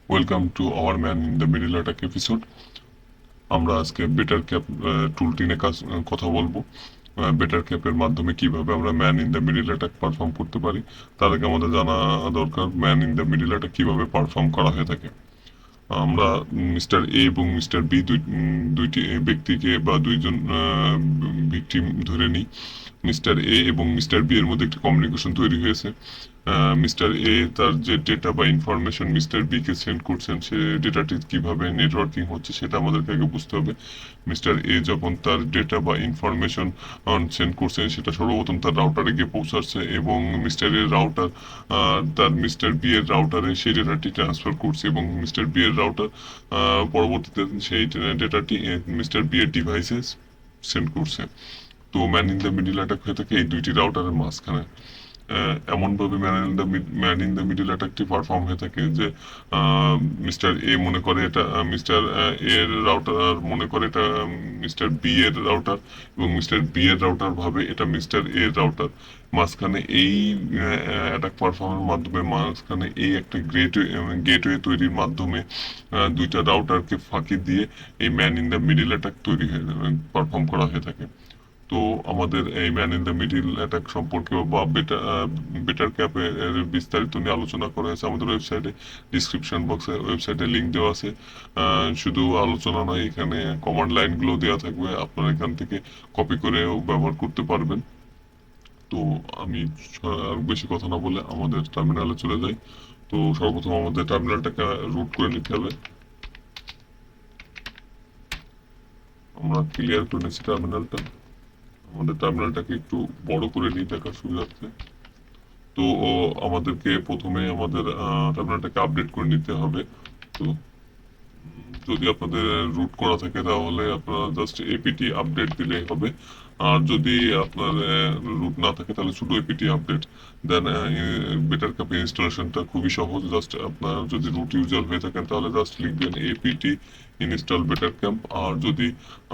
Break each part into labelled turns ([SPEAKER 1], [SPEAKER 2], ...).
[SPEAKER 1] Welcome to our man in the middle attack episode. আমরা আজকে better cap টুলটি নিয়ে কথা বলবো। বেটার ক্যাপের মাধ্যমে কিভাবে আমরা man in the middle attack perform করতে পারি, তার আগে আমাদের জানা দরকার man in the middle attack কিভাবে পারফর্ম করা হয়ে থাকে। আমরা মিস্টার এ এবং মিস্টার বি দুইটি ব্যক্তিকে বা দুইজন ভিকটিম ধরে নিই। মিস্টার এ এবং মিস্টার বি এর মধ্যে একটি কমিউনিকেশন তৈরি হয়েছে। মিস্টার এ তার যে ডেটা বা ইনফরমেশন মিস্টার বি কে সেন্ড করছেন, সে ডেটাটি কিভাবে নেটওয়ার্কিং হচ্ছে সেটা আমাদেরকে আগে বুঝতে হবে। মিস্টার এ যখন তার ডেটা বা ইনফরমেশন সেন্ড করছেন, সেটা সর্বপ্রথম তার রাউটারে গিয়ে পৌঁছাচ্ছে এবং মিস্টার এর রাউটার তার মিস্টার বি এর রাউটারে সেই ডেটাটি ট্রান্সফার করছে এবং মিস্টার বি এর রাউটার পরবর্তীতে সেই ডেটাটি মিস্টার বি এর ডিভাইসে সেন্ড করছে। তো man in the middle attack হয়ে থাকে এই দুইটি রাউটারের মাঝখানে। এমনভাবে ম্যান ইন দ্য মিডিল অ্যাটাকটি পারফর্ম হয়ে থাকে যে মিস্টার এ মনে করে এটা মিস্টার এর রাউটার মনে করে এটা মিস্টার বি এর রাউটার, এবং মিস্টার বি এর রাউটার ভাবে এটা মিস্টার এর রাউটার। মাঝখানে এই অ্যাটাক পারফর্মের মাধ্যমে মাঝখানে এই একটা গেটওয়ে তৈরির মাধ্যমে দুইটা রাউটারকে ফাঁকি দিয়ে এই man in the middle attack তৈরি হয়ে পারফর্ম করা হয়ে থাকে। তো আমাদের এই man in the middle attack সম্পর্কে বা বেটার ক্যাপে বিস্তারিত নিয়ে আলোচনা করা হয়েছে আমাদের ওয়েবসাইটে। ডিসক্রিপশন বক্সে ওয়েবসাইটে লিঙ্ক দেওয়া আছে। শুধু আলোচনা নয়, এখানে কমান্ড লাইনগুলো দেওয়া থাকবে, আপনারা এখান থেকে কপি করেও ব্যবহার করতে পারবেন। তো আমি আর বেশি কথা না বলে আমাদের টার্মিনালে চলে যাই। তো সর্বপ্রথম আমাদের টার্মিনালটাকে রুট করে নিতে হবে। আমরা ক্লিয়ার করে নিচ্ছি টার্মিনালটা। আমাদের টার্মিনালটাকে একটু বড় করে নিই দেখার সুবিধার্থে। তো আমাদেরকে প্রথমে আমাদের টার্মিনালটাকে আপডেট করে নিতে হবে। তো যদি আপনাদের রুট করা থাকে তাহলে আপনারা জাস্ট এপিটি আপডেট দিলেই হবে। আর যদি আপনার রুট না থাকে তাহলে শুধু এপিটি আপডেট দেন। বেটার ক্যাপ ইনস্টলেশনটা খুবই সহজ। জাস্ট আপনার যদি রুট ইউজার হয়ে থাকেন তাহলে জাস্ট লিখবেন এপিটি ইনস্টল বেটার ক্যাম্প। আর যদি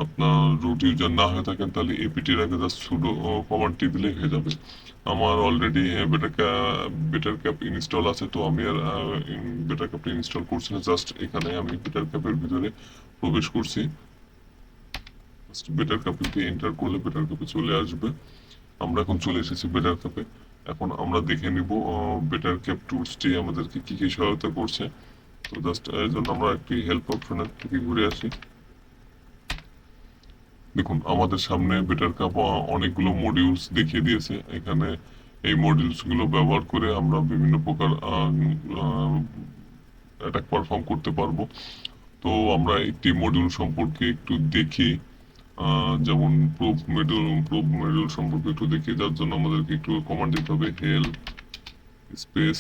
[SPEAKER 1] আপনার রুট ইউজার না হয়ে থাকেন তাহলে এপিটির আগে জাস্ট সুডো কমান্ডটি দিলেই হয়ে যাবে। আমার অলরেডি বেটার ক্যাপ ইনস্টল আছে, তো আমি আর বেটার ক্যাপটা ইনস্টল করছি না। জাস্ট এখানে আমি বেটার ক্যাপের ভিতরে প্রবেশ করছি। বেটার ক্যাপে এন্টার করলে বেটার ক্যাপে চলে আসবে। আমরা এখন চলে এসেছি বেটার ক্যাপে। এখন আমরা দেখে নিব বেটার ক্যাপ টুলসটি আমাদেরকে কি কি সহায়তা করছে। তো জাস্ট এর জন্য আমরা একটি হেল্প অপশনের থেকে ঘুরে আসি। দেখুন আমাদের সামনে বেটার কাপ অনেকগুলো মডিউলস দেখিয়ে দিয়েছে। এখানে এই মডিউলস গুলো ব্যবহার করে আমরা বিভিন্ন প্রকার অ্যাটাক পারফর্ম করতে পারবো। তো আমরা একটি মডিউল সম্পর্কে একটু দেখি। যেমন প্রোব মডিউল সম্পর্কে একটু দেখি, যার জন্য আমাদেরকে একটু কমান্ড দিতে হবে help space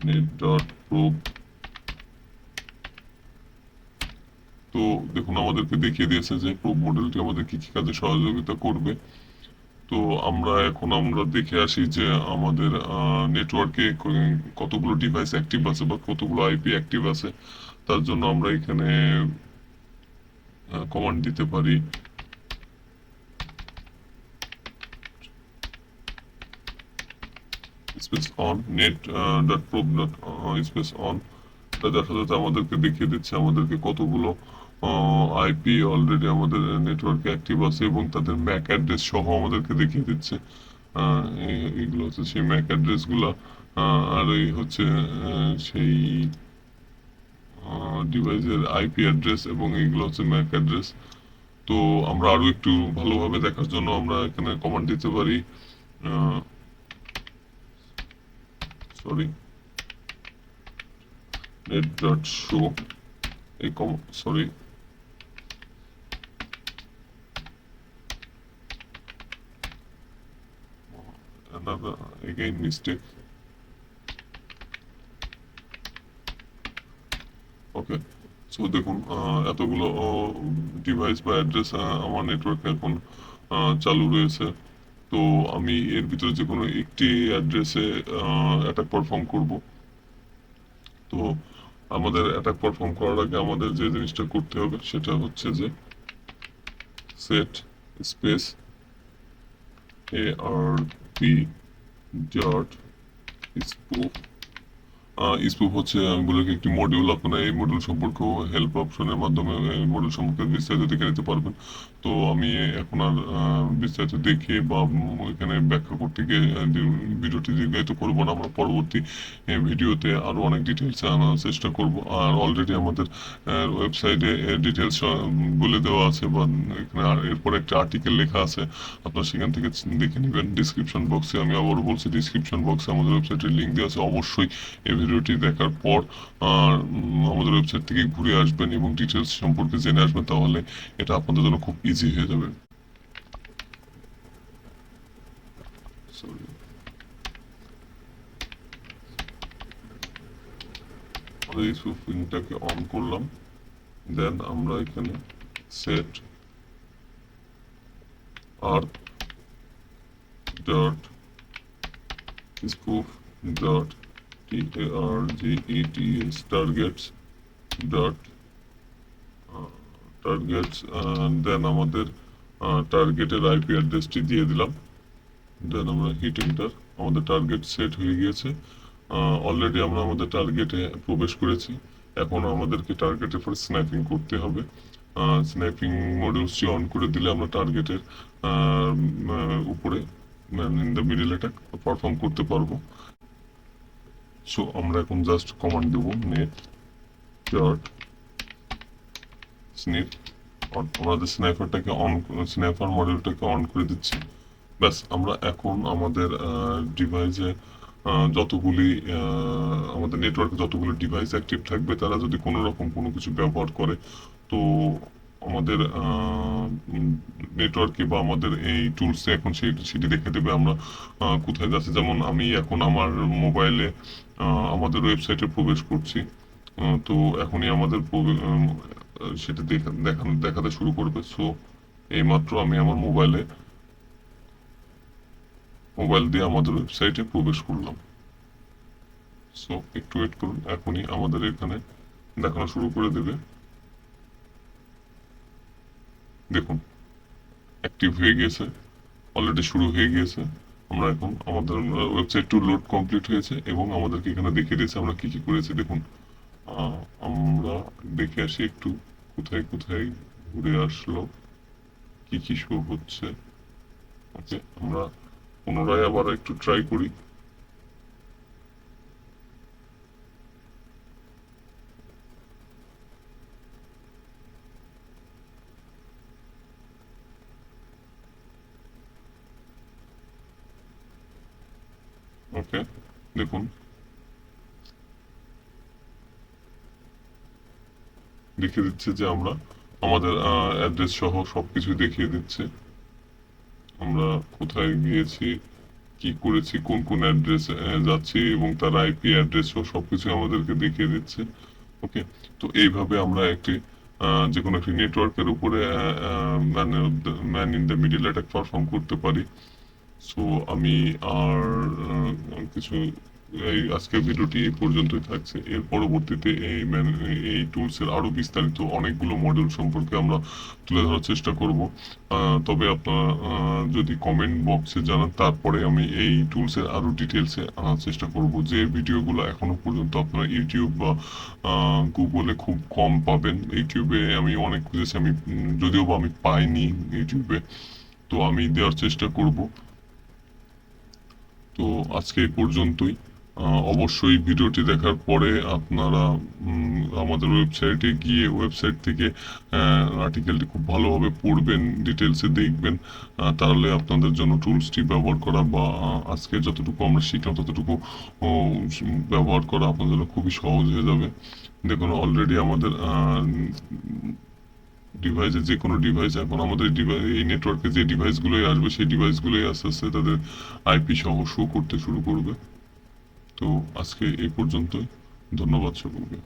[SPEAKER 1] net dot probe. তো দেখুন আমাদেরকে দেখিয়ে দিয়েছে যে প্রোব মডেলটি আমাদের কি কি কাজে সহযোগিতা করবে। তো আমরা দেখে আসি যে আমাদের নেটওয়ার্কে কতগুলো ডিভাইস অ্যাক্টিভ আছে বা কতগুলো আইপি অ্যাক্টিভ আছে। তার জন্য আমরা এখানে কমান্ড দিতে পারি space on net dot probe dot space on. যার সাথে আমাদেরকে দেখিয়ে দিচ্ছে আমাদেরকে কতগুলো আইপি অলরেডি আমাদের নেটওয়ার্কে অ্যাক্টিভ আছে এবং তাদের ম্যাক অ্যাড্রেস সহ আমাদেরকে দেখিয়ে দিচ্ছে। এগুলো হচ্ছে সেই ম্যাক অ্যাড্রেস গুলা। আর এই হচ্ছে সেই ডিভাইসের আইপি অ্যাড্রেস এবং এইগুলো হচ্ছে ম্যাক অ্যাড্রেস। তো আমরা আরো একটু ভালোভাবে দেখার জন্য আমরা এখানে কমান্ড দিতে পারি সরি net dot show এই সরি another again mistake. ওকে, সো দেখুন এতগুলো ডিভাইস বা অ্যাড্রেস আমার নেটওয়ার্কে এখন চালু রয়েছে। তো আমি এর ভিতরে যে কোনো একটি অ্যাড্রেসে অ্যাটাক পারফর্ম করব। তো আমাদের অ্যাটাক পারফর্ম করার আগে আমাদের যে জিনিসটা করতে হবে সেটা হচ্ছে যে set space ARP dot spoof spoof হচ্ছে আমি বলি কি একটি মডিউল, আপনারা এই মডিউল সম্পর্কেও হেল্প অপশনের মাধ্যমে মডিউল সম্পর্কে বিস্তারিত দেখে নিতে পারবেন। তো আমি এখন আর বিস্তারিত দেখে বা এখানে ব্যাখ্যা করতে গিয়ে ভিডিওটি দীর্ঘায়িত করবো না। আমরা পরবর্তী ভিডিওতে আরো অনেক ডিটেলস আনার চেষ্টা করব। আর অলরেডি আমাদের ওয়েবসাইটে ডিটেলস বলে দেওয়া আছে, বা এখানে এরপর একটা আর্টিকেল লেখা আছে, আপনারা সেখান থেকে দেখে নেবেন। ডিসক্রিপশন বক্সে, আমি আবারও বলছি, ডিসক্রিপশন বক্সে আমাদের ওয়েবসাইটের লিঙ্ক দেওয়া আছে। অবশ্যই এই ভিডিওটি দেখার পর আমাদের ওয়েবসাইট থেকে ঘুরে আসবেন এবং ডিটেলস সম্পর্কে জেনে আসবেন, তাহলে এটা আপনাদের জন্য খুব ইজি হয়ে যাবে। আমরা এই সুইংটাকে অন করলাম, দেন আমরা এখানে set arp dot spoof dot targets dot targets, then আমাদের টার্গেটের আইপি অ্যাড্রেসটি দিয়ে দিলাম, দেন আমরা হিট এন্টার। আমাদের টার্গেট সেট হয়ে গিয়েছে। অলরেডি আমরা আমাদের টার্গেটে প্রবেশ করেছি। এখন আমাদেরকে টার্গেটের পর স্ন্যাপিং করতে হবে। স্ন্যাপিং মডিউলসটি অন করে দিলে আমরা টার্গেটের উপরে in the middle attack perform করতে পারবো। সো আমরা এখন জাস্ট কমান্ড দেবো নেট ডট স্নিপ। আমাদের স্ন্যাপারটাকে স্ন্যাপার মডিউলটাকে অন করে দিচ্ছি। ব্যাস, আমরা এখন আমাদের ডিভাইসে যতগুলি আমাদের নেটওয়ার্কে যতগুলি ডিভাইস অ্যাক্টিভ থাকবে, তারা যদি কোনো রকম কোনো কিছু ব্যবহার করে, তো আমাদের নেটওয়ার্কে বা আমাদের এই টুলসে এখন সেটি দেখে দেবে আমরা কোথায় যাচ্ছে। যেমন আমি এখন আমার মোবাইলে আমাদের ওয়েবসাইটে প্রবেশ করছি, তো এখনই আমাদের সেটা দেখাতে শুরু করবে। সো এইমাত্র আমি আমার মোবাইল দিয়ে আমাদের ওয়েবসাইটে প্রবেশ করলাম। সো একটু ওয়েট করুন, এখনই আমাদের এখানে দেখানো শুরু করে দেবে। দেখুন, অ্যাক্টিভ হয়ে গিয়েছে, অলরেডি শুরু হয়ে গিয়েছে। আমরা এখন আমাদের ওয়েবসাইট টু লোড কমপ্লিট হয়েছে এবং আমাদেরকে এখানে দেখিয়ে দিয়েছে আমরা কি কি করেছি। দেখুন, আমরা দেখে আসি একটু কোথায় কোথায় ঘুরে আসলো, কি কি শো হচ্ছে। ওকে, আমরা পুনরায় আবার একটু ট্রাই করি। ওকে, দেখুন দেখিয়ে দিচ্ছে যে আমরা আমাদের অ্যাড্রেস সহ সবকিছু দেখিয়ে দিচ্ছে, আমরা কোথায় গিয়েছি, কি করেছি, কোন কোন অ্যাড্রেস যাচ্ছি এবং তার আইপি অ্যাড্রেস সহ সবকিছু আমাদেরকে দেখিয়ে দিচ্ছে। ওকে, তো এইভাবে আমরা একটি যে কোনো একটি নেটওয়ার্কের উপরে man in the middle attack perform করতে পারি। সো আমি আর কিছু এই আজকের ভিডিওটি এই পর্যন্তই থাকছে। এর পরবর্তীতে এই টুলসের আরো বিস্তারিত অনেকগুলো মডেল সম্পর্কে আমরা তুলে ধরার চেষ্টা করব। তবে আপনারা যদি কমেন্ট বক্সে জানান, তারপরে আমি এই টুলসের আরো ডিটেলসে আনার চেষ্টা করব। যে ভিডিওগুলো এখনো পর্যন্ত আপনারা ইউটিউব বা গুগলে খুব কম পাবেন। ইউটিউবে আমি অনেক খুঁজেছি, আমি যদিও বা আমি পাইনি ইউটিউবে, তো আমি দেওয়ার চেষ্টা করব। তো আজকে এই পর্যন্তই। অবশ্যই ভিডিওটি দেখার পরে আপনারা আমাদের ওয়েবসাইটে গিয়ে ওয়েবসাইট থেকে আর্টিকেলটি খুব ভালোভাবে পড়বেন, ডিটেলসে দেখবেন। তাহলে আপনাদের জন্য টুলসটি ব্যবহার করা বা আজকে যতটুকু আমরা শিখলাম ততটুকু ব্যবহার করা আপনাদের জন্য খুবই সহজ হয়ে যাবে। দেখুন, অলরেডি আমাদের ডিভাইসে, যে কোনো ডিভাইস, এখন আমাদের এই নেটওয়ার্কে যে ডিভাইসগুলোই আসবে সেই ডিভাইসগুলোই আস্তে আস্তে তাদের আইপি সহ শো করতে শুরু করবে। তো আজকে এই পর্যন্তই। ধন্যবাদ সকলকে।